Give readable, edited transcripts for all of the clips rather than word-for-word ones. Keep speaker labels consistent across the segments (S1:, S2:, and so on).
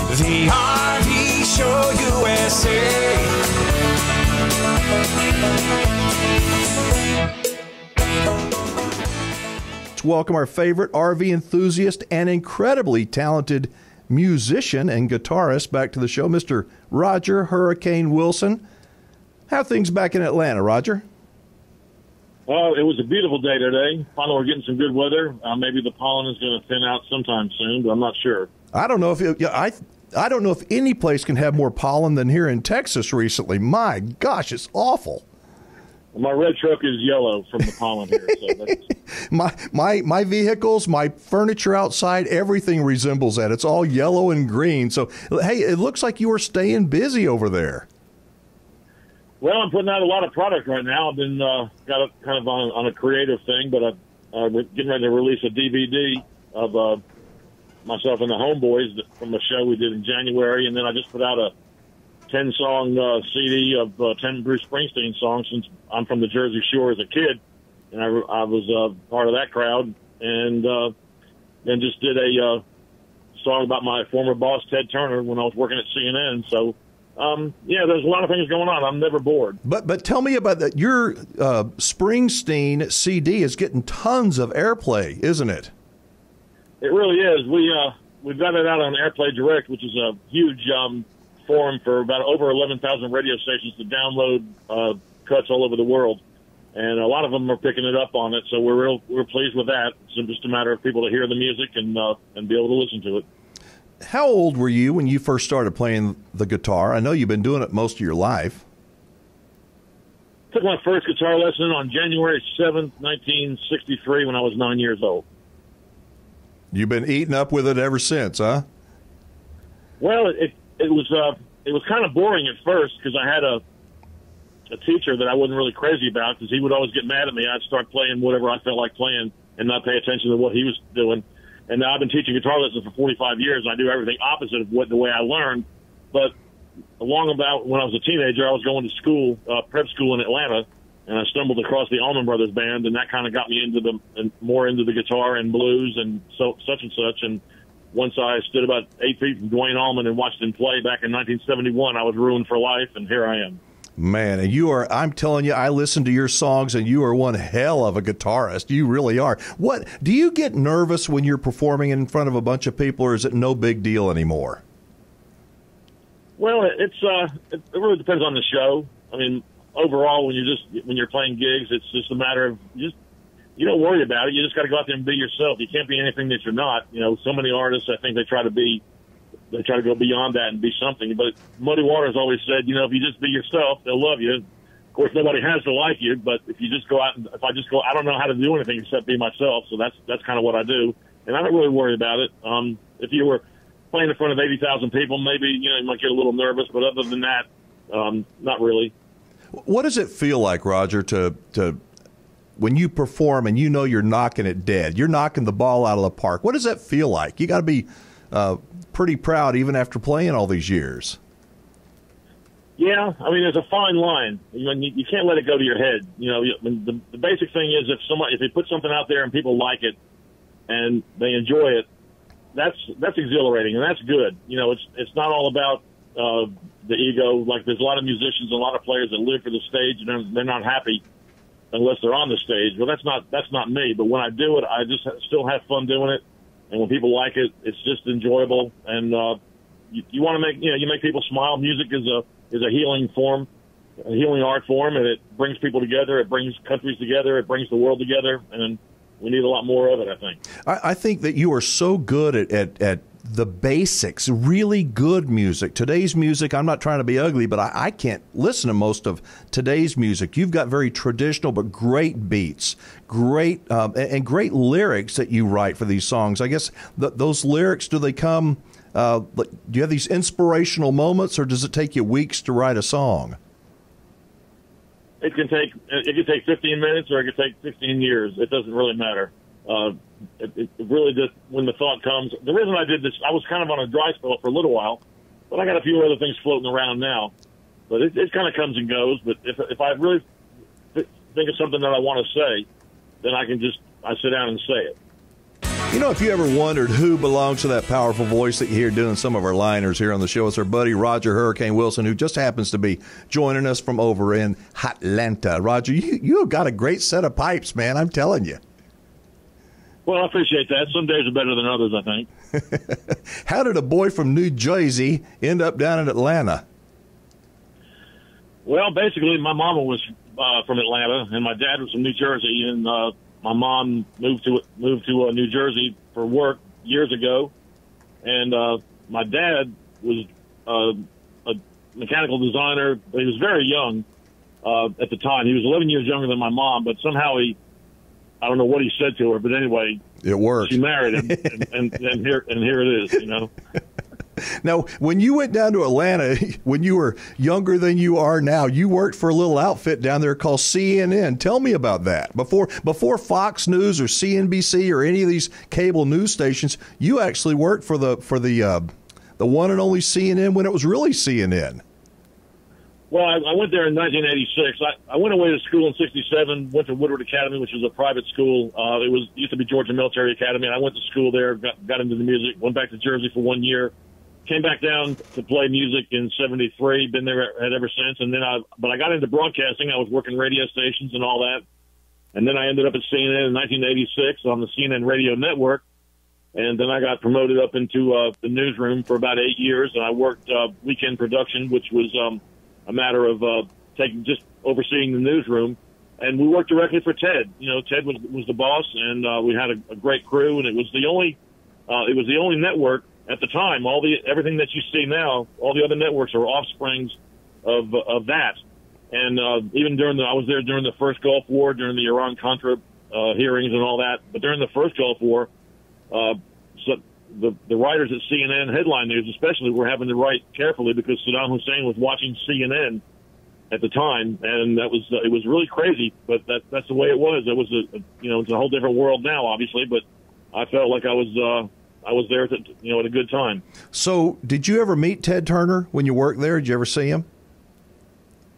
S1: The RV Show USA.
S2: To welcome our favorite RV enthusiast and incredibly talented musician and guitarist back to the show, Mr. Roger Hurricane Wilson. How are things back in Atlanta, Roger?
S3: Well, it was a beautiful day today. Finally, we're getting some good weather. Maybe the pollen is going to thin out sometime soon, but I'm not sure.
S2: I don't know if I don't know if any place can have more pollen than here in Texas recently. My gosh, it's awful.
S3: My red truck is yellow from the pollen here. So
S2: my vehicles, my furniture outside, everything resembles that. It's all yellow and green. So, hey, it looks like you are staying busy over there.
S3: Well, I'm putting out a lot of product right now. I've been got kind of on a creative thing, but I'm getting ready to release a DVD of myself and the Homeboys from the show we did in January, and then I just put out a 10-song CD of 10 Bruce Springsteen songs since I'm from the Jersey Shore as a kid, and I was part of that crowd, and then just did a song about my former boss, Ted Turner, when I was working at CNN. So, yeah, there's a lot of things going on. I'm never bored.
S2: But tell me about that. Your Springsteen CD is getting tons of airplay, isn't it?
S3: It really is. We've got it out on Airplay Direct, which is a huge forum for about over 11,000 radio stations to download cuts all over the world, and a lot of them are picking it up on it. So we're pleased with that. It's just a matter of people to hear the music and be able to listen to it.
S2: How old were you when you first started playing the guitar? I know you've been doing it most of your life.
S3: Took my first guitar lesson on January 7th, 1963, when I was 9 years old.
S2: You've been eating up with it ever since, huh?
S3: Well, it was kind of boring at first because I had a teacher that I wasn't really crazy about because he would always get mad at me. I'd start playing whatever I felt like playing and not pay attention to what he was doing. And now I've been teaching guitar lessons for 45 years, and I do everything opposite of the way I learned. But along about when I was a teenager, I was going to school, prep school in Atlanta, and I stumbled across the Allman Brothers Band, and that kind of got me more into the guitar and blues and such and such. And once I stood about 8 feet from Dwayne Allman and watched him play back in 1971, I was ruined for life, and here I am.
S2: Man, and I'm telling you, I listen to your songs, and you are one hell of a guitarist. You really are. What, do you get nervous when you're performing in front of a bunch of people, or is it no big deal anymore?
S3: Well, it really depends on the show. I mean, overall, when you're playing gigs, it's just a matter of you don't worry about it. You just got to go out there and be yourself. You can't be anything that you're not. You know, so many artists, I think they try to go beyond that and be something. But Muddy Waters always said, if you just be yourself, they'll love you. Of course, nobody has to like you, but if you just go out and I don't know how to do anything except be myself. So that's kind of what I do, and I don't really worry about it. If you were playing in front of 80,000 people, maybe you might get a little nervous, but other than that, not really.
S2: What does it feel like, Roger, to when you perform and you're knocking it dead, you're knocking the ball out of the park? What does that feel like? You got to be pretty proud even after playing all these years.
S3: Yeah, I mean, there's a fine line. You can't let it go to your head. The basic thing is if they put something out there and people like it and they enjoy it, that's exhilarating and that's good. It's not all about the ego. Like there's a lot of musicians and a lot of players that live for the stage and they're not happy unless they're on the stage. Well, that's not me. But when I do it, I just still have fun doing it. And when people like it, it's just enjoyable. And you want to make people smile. Music is a healing form, a healing art form, and it brings people together. It brings countries together. It brings the world together. And we need a lot more of it, I think.
S2: I think that you are so good at the basics, really good music. Today's music, I'm not trying to be ugly, but I can't listen to most of today's music. You've got very traditional but great beats, great and great lyrics that you write for these songs. I guess those lyrics, do they come, do you have these inspirational moments, or does it take you weeks to write a song?
S3: It can take 15 minutes or it can take 15 years. It doesn't really matter. It really just, when the thought comes, the reason I did this, I was kind of on a dry spell for a little while, but I got a few other things floating around now. But it kind of comes and goes. But if I really think of something that I want to say, then I sit down and say it.
S2: You know, if you ever wondered who belongs to that powerful voice that you hear doing some of our liners here on the show, it's our buddy Roger Hurricane Wilson, who just happens to be joining us from over in Atlanta. Roger, you have got a great set of pipes, man. I'm telling you.
S3: Well, I appreciate that. Some days are better than others, I think.
S2: How did a boy from New Jersey end up down in Atlanta?
S3: Well, basically, my mama was from Atlanta, and my dad was from New Jersey, and my mom moved to New Jersey for work years ago, and my dad was a mechanical designer. But he was very young at the time. He was 11 years younger than my mom, but somehow I don't know what he said to her, but anyway,
S2: it worked.
S3: She married him, and here it is, you know.
S2: Now, when you went down to Atlanta, when you were younger than you are now, you worked for a little outfit down there called CNN. Tell me about that. Before Fox News or CNBC or any of these cable news stations, you actually worked for the one and only CNN when it was really CNN.
S3: Well, I went there in 1986. I went away to school in '67. Went to Woodward Academy, which was a private school. It used to be Georgia Military Academy. And I went to school there, got into the music. Went back to Jersey for 1 year. Came back down to play music in '73. Been there ever since. And then but I got into broadcasting. I was working radio stations and all that. And then I ended up at CNN in 1986 on the CNN Radio Network. And then I got promoted up into the newsroom for about 8 years. And I worked weekend production, which was a matter of just overseeing the newsroom. And we worked directly for Ted. You know, Ted was the boss, and we had a great crew. And it was the only network at the time. Everything that you see now, all the other networks are offsprings of that. And even I was there during the first Gulf War, during the Iran-Contra hearings and all that. But during the first Gulf War, so the writers at CNN Headline News especially were having to write carefully because Saddam Hussein was watching CNN at the time, and it was really crazy. But that's the way it was. It was it's a whole different world now, obviously. But I felt like I was there at a good time. So,
S2: did you ever meet Ted Turner when you worked there? Did you ever see him?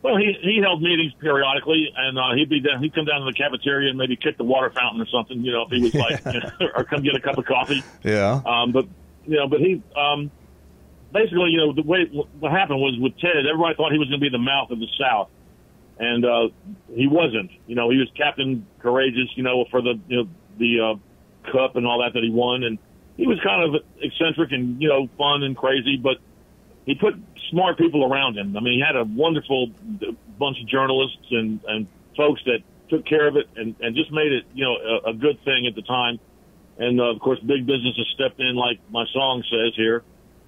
S3: Well, he held meetings periodically, and he'd come down to the cafeteria and maybe kick the water fountain or something, if he was like, or come get a cup of coffee.
S2: Yeah.
S3: But he basically, the way what happened was with Ted, everybody thought he was going to be the mouth of the South, and he wasn't. He was Captain Courageous, for the cup and all that he won, and he was kind of eccentric and fun and crazy, but he put smart people around him. I mean, he had a wonderful bunch of journalists and folks that took care of it and just made it, a good thing at the time. And, of course, big business has stepped in, like my song says here,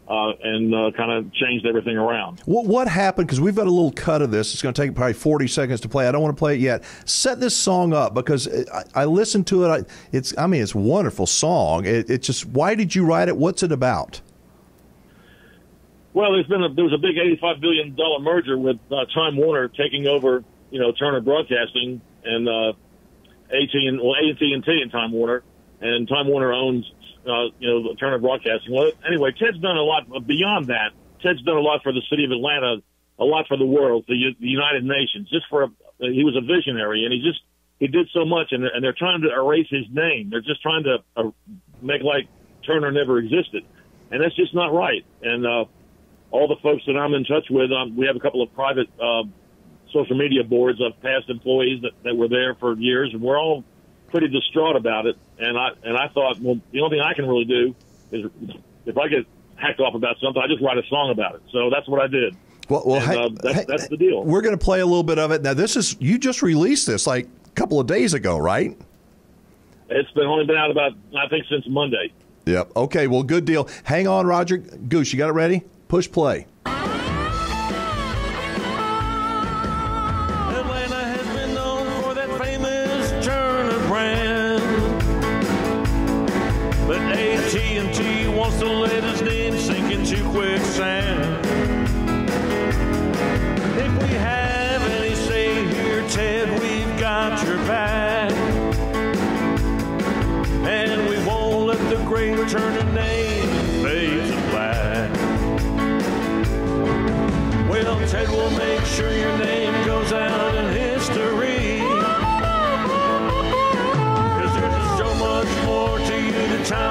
S3: and kind of changed everything around.
S2: What happened? Because we've got a little cut of this. It's going to take probably 40 seconds to play. I don't want to play it yet. Set this song up because I listened to it. It's a wonderful song. It's just, why did you write it? What's it about?
S3: Well, there was a big $85 billion merger with Time Warner taking over, Turner Broadcasting and AT&T and Time Warner, and Time Warner owns, Turner Broadcasting. Well, anyway, Ted's done a lot beyond that. Ted's done a lot for the city of Atlanta, a lot for the world, the United Nations. He was a visionary, and he did so much, and they're trying to erase his name. They're just trying to make like Turner never existed, and that's just not right. And all the folks that I'm in touch with, we have a couple of private social media boards of past employees that were there for years, and we're all pretty distraught about it. And I thought, well, the only thing I can really do is if I get hacked off about something, I just write a song about it. So that's what I did.
S2: Well,
S3: that's the deal.
S2: We're going to play a little bit of it. Now, you just released this like a couple of days ago, right?
S3: It's only been out about, I think, since Monday.
S2: Yep. Okay, well, good deal. Hang on, Roger. Goose, you got it ready? Push play.
S4: Atlanta has been known for that famous Turner brand, but AT&T wants to let his name sink into quicksand. If we have any say here, Ted, we've got your back, and we won't let the great Turner name fade to black. Well, Ted will make sure your name goes out in history, 'cause there's so much more to you than time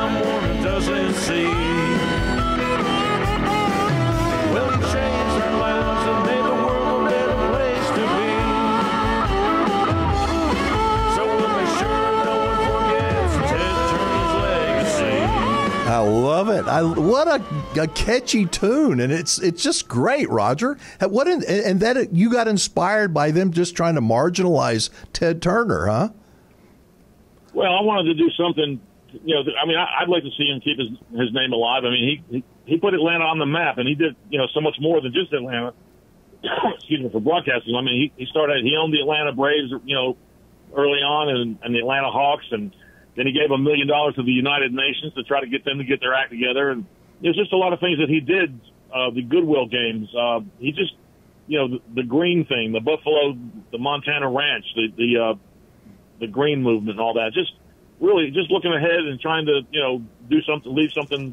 S2: what a catchy tune, and it's just great, Roger. And that you got inspired by them just trying to marginalize Ted Turner, huh?
S3: Well, I wanted to do something. You know, I mean, I'd like to see him keep his name alive. I mean, he put Atlanta on the map, and he did, you know, so much more than just Atlanta. Excuse me, for broadcasting. I mean, he owned the Atlanta Braves, you know, early on, and the Atlanta Hawks, and then he gave $1 million to the United Nations to try to get them to get their act together. And there's just a lot of things that he did. The Goodwill games, he just, you know, the green thing, the Buffalo, the Montana Ranch, the green movement, and all that. Just really just looking ahead and trying to, you know, do something, leave something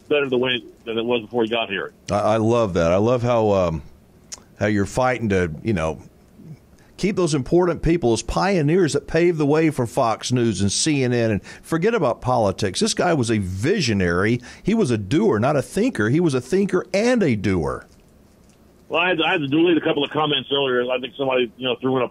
S3: better the way than it was before he got here.
S2: I love that. I love how you're fighting to, you know, keep those important people as pioneers that paved the way for Fox News and CNN. And forget about politics. This guy was a visionary. He was a doer, not a thinker. He was a thinker and a doer.
S3: Well, I had to delete a couple of comments earlier. I think somebody, you know, threw in a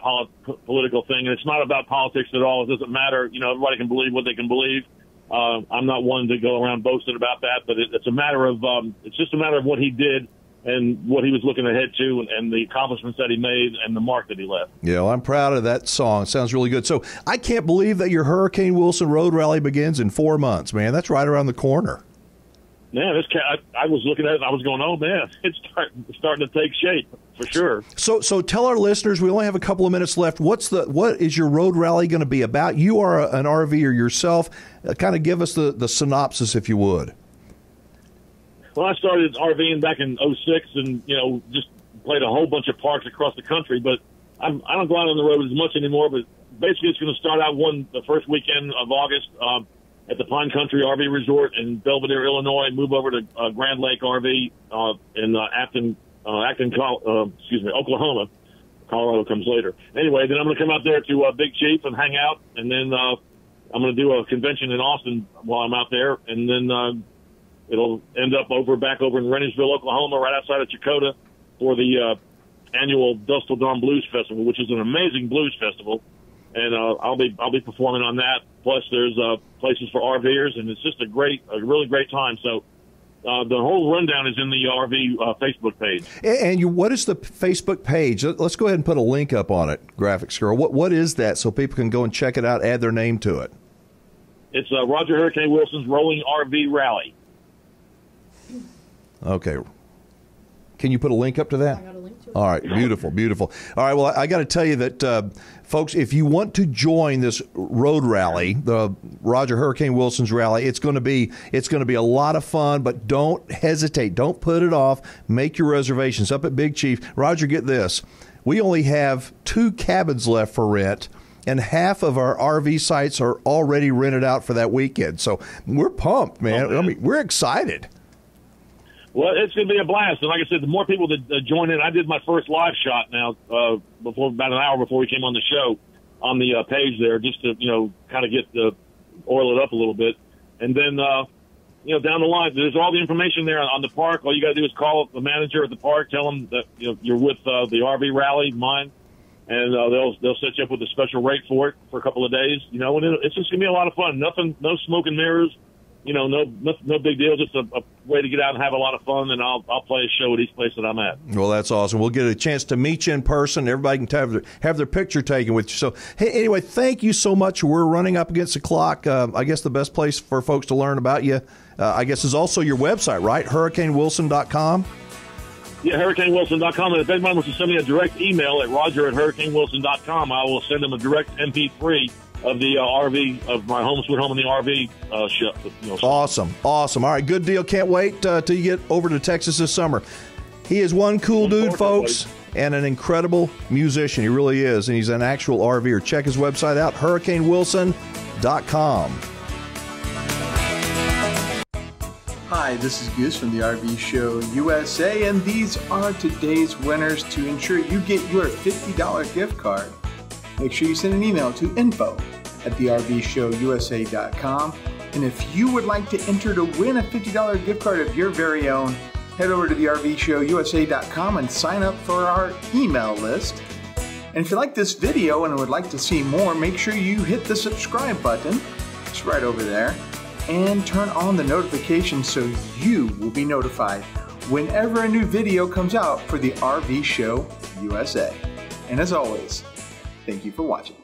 S3: political thing, and it's not about politics at all. It doesn't matter. You know, everybody can believe what they can believe. I'm not one to go around boasting about that, but it's a matter of it's just a matter of what he did and what he was looking ahead to, and the accomplishments that he made and the mark that he left. Yeah,
S2: well, I'm proud of that song. It sounds really good. So I can't believe that your Hurricane Wilson Road Rally begins in 4 months, man. That's right around the corner.
S3: Man, I was looking at it and I was going, oh, man, it's starting to take shape for sure.
S2: So tell our listeners, we only have a couple of minutes left. What is your road rally going to be about? You are an RVer yourself. Kind of give us the synopsis, if you would.
S3: Well, I started RVing back in '06 and, you know, just played a whole bunch of parks across the country. But I don't go out on the road as much anymore. But basically, it's going to start out the first weekend of August at the Pine Country RV Resort in Belvedere, Illinois. Move over to Grand Lake RV in Oklahoma. Colorado comes later. Anyway, then I'm going to come out there to Big Chief and hang out, and then I'm going to do a convention in Austin while I'm out there, and then it'll end up back over in Rennersville, Oklahoma, right outside of Chakotah, for the annual Dusk Till Dawn Blues Festival, which is an amazing blues festival, and I'll be performing on that. Plus, there's places for RVers, and it's just a really great time. So the whole rundown is in the RV Facebook page.
S2: And what is the Facebook page? Let's go ahead and put a link up on it, Graphics Girl. What is that, so people can go and check it out, add their name to it?
S3: It's Roger Hurricane Wilson's Rolling RV Rally.
S2: Okay. Can you put a link up to that?
S5: I got a link to it.
S2: All right, beautiful, beautiful. All right, well, I got to tell you that, folks, if you want to join this road rally, the Roger Hurricane Wilson's rally, it's going to be a lot of fun. But don't hesitate, don't put it off. Make your reservations up at Big Chief. Roger, get this: we only have 2 cabins left for rent, and half of our RV sites are already rented out for that weekend. So we're pumped, man.
S3: Okay.
S2: I mean, we're excited.
S3: Well, it's going to be a blast. And like I said, the more people that join in, I did my first live shot now about an hour before we came on the show on the page there, just to, you know, kind of oil it up a little bit. And then, you know, down the line, there's all the information there on the park. All you got to do is call the manager at the park, tell them that, you know, you're with the RV Rally, mine, and they'll set you up with a special rate for it for a couple of days. You know, and it's just going to be a lot of fun. No smoke and mirrors. You know, no big deal. Just a way to get out and have a lot of fun, and I'll play a show at each place that I'm at.
S2: Well, that's awesome. We'll get a chance to meet you in person. Everybody can have their picture taken with you. So, hey, anyway, thank you so much. We're running up against the clock. I guess the best place for folks to learn about you, I guess, is also your website, right? HurricaneWilson.com.
S3: Yeah, HurricaneWilson.com. And if anybody wants to send me a direct email at roger@HurricaneWilson.com, I will send them a direct MP3 of the RV, of my Home Sweet Home in the RV show. You know,
S2: Awesome. All right, good deal. Can't wait till you get over to Texas this summer. He is one cool dude, folks, and an incredible musician. He really is, and he's an actual RVer. Check his website out, HurricaneWilson.com.
S6: Hi, this is Goose from the RV Show USA, and these are today's winners. To ensure you get your $50 gift card, make sure you send an email to info@thervshowusa.com. And if you would like to enter to win a $50 gift card of your very own, head over to thervshowusa.com and sign up for our email list. And if you like this video and would like to see more, make sure you hit the subscribe button. It's right over there. and turn on the notifications so you will be notified whenever a new video comes out for the RV Show USA. And as always, thank you for watching.